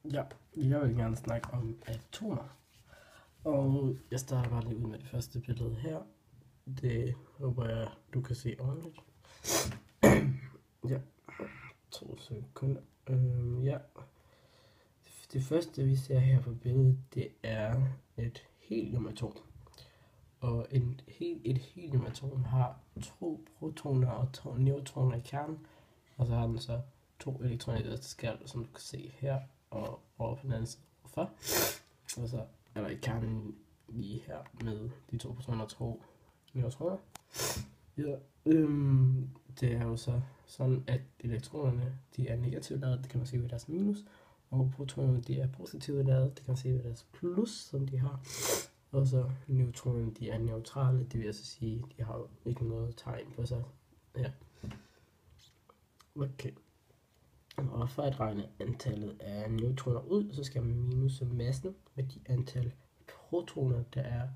Ja, jeg vil gerne snakke om atomer. Og jeg starter bare lige ud med det første billede her. Det håber jeg, du kan se ordentligt. Ja, 2 sekunder. Ja, det første vi ser her på billedet, det er et heliumatom. Og et heliumatom har 2 protoner og 2 neutroner i kernen. Og så har den så 2 elektroner i det skal, som du kan se her og over på den anden side. Hvorfor? Og så er der i kernen lige her med de 2 protoner og 2 neutroner. Ja, det er jo så sådan, at elektronerne de er negativt lavet, det kan man se ved deres minus, og protonerne de er positivt lavet, det kan man se ved deres plus, som de har. Og så neutronerne de er neutrale, det vil altså sige, de har jo ikke noget tegn på sig. Ja. Okay. Og for at regne antallet af neutroner ud, så skal man minuse massen med de antal protoner, der er.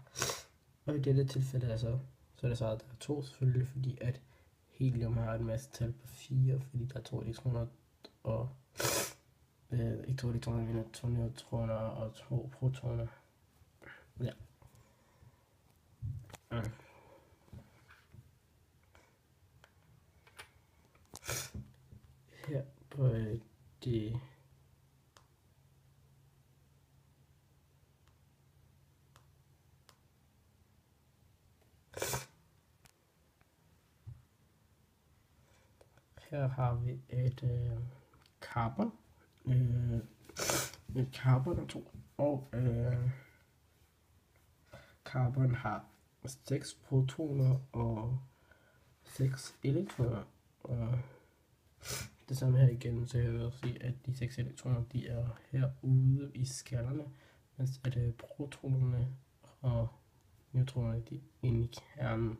Og i dette tilfælde altså, så er det så, at der er 2 selvfølgelig, fordi at helium har et massetal på 4, fordi der er 2 elektroner og ikke 2 elektroner, men 2 neutroner og 2 protoner. Ja. Her på det her har vi et carbon, et carbonatom, og carbon har 6 protoner og 6 elektroner. Og det samme her igen, så jeg vil også sige, at de 6 elektroner, de er herude i skallerne, mens at protonerne og neutronerne, de er inde i kernen.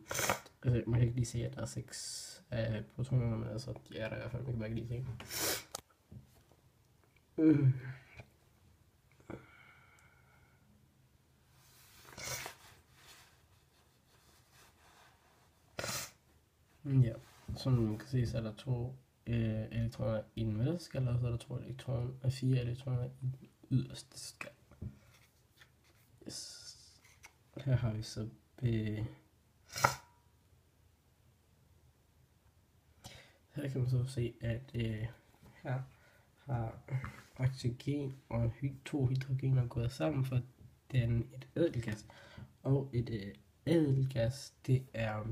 Altså, man kan ikke lige se, at der er 6 af protonerne, men altså, de er der i hvert fald, man kan bare ikke lige se. Ja, som man kan se, så er der 2 elektroner i den midterste skal, og så er der 4 elektroner i den yderste skal. Yes. Her har vi så her kan man så se, at her har oxygen og 2 hydrogener gået sammen for at danne et ædelgas. Og et ædelgas, det er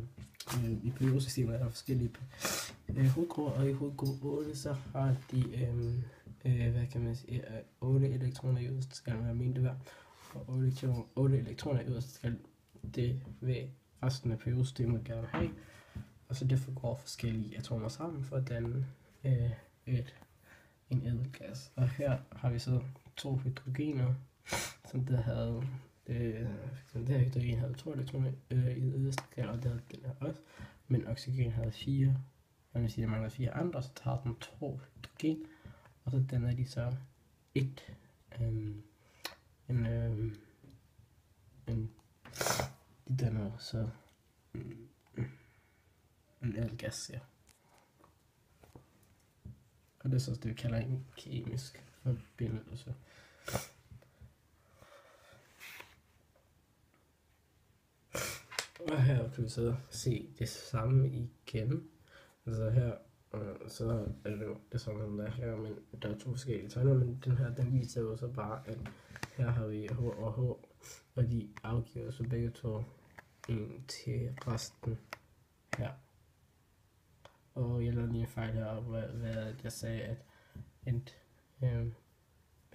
i periodesystemet er der forskellige hovedgrupper, og i hovedgruppe 8 så har de hvad kan man sige, 8 elektroner i yderste skal være mente hver, og 8 elektroner i yderste skal, det vil resten af periodesystemet gerne have, og så derfor går forskellige atomer sammen for at danne en ædelgas. Og her har vi så 2 hydrogener, som der havde det her hydrogen havde 2 elektroner i det yderste skal, og det havde den her også, men oxygen havde 4, og vil sige, at der mangler 4 andre, så tager den 2 hydrogen, og så danner de så de danner så en ædelgas, ja. Og det er så det, vi kalder en kemisk forbindelse. Og her kan vi så se det samme igen. Altså her, så er det jo det samme der her, men der er 2 forskellige tegner, men den her, den viser jo så bare, at her har vi H og H, og de afgiver så begge to en til resten her. Og jeg lavede lige en fejl her, hvad jeg sagde, at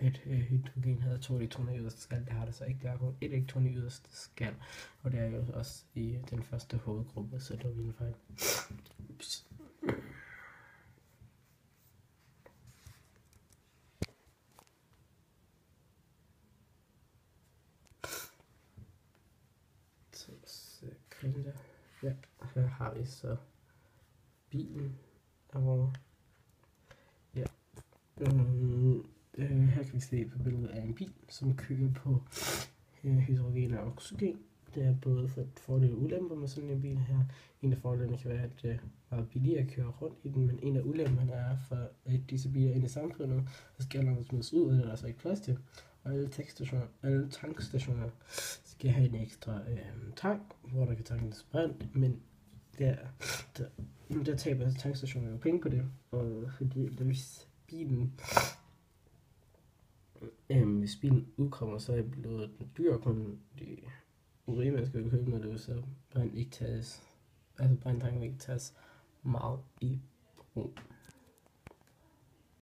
et hydrogen havde 2 elektroner i yderste skal, det har det så ikke, der er kun 1 elektron i yderste skal, og det er jo også i den første hovedgruppe, så det var min fejl. Ups. Ja, her har vi så bilen derovre. Ja. Her kan vi se på billedet af en bil, som kører på hydrogen og oxygen. Det er både for fordele og ulemper med sådan en bil her. En af fordelene kan være, at det er meget billigere at køre rundt i den, men en af ulemperne er for at disse biler ind i samfundet, så skal der smides ud, og det er der altså ikke plads til. Og alle tankstationer skal have en ekstra tank, hvor der kan tankes brint, men der taber tankstationer jo penge på det, og fordi hvis bilen udkommer, så er det blevet dyr, kun de rige mennesker vil købe, når det så brændtanken ikke tages meget i brug.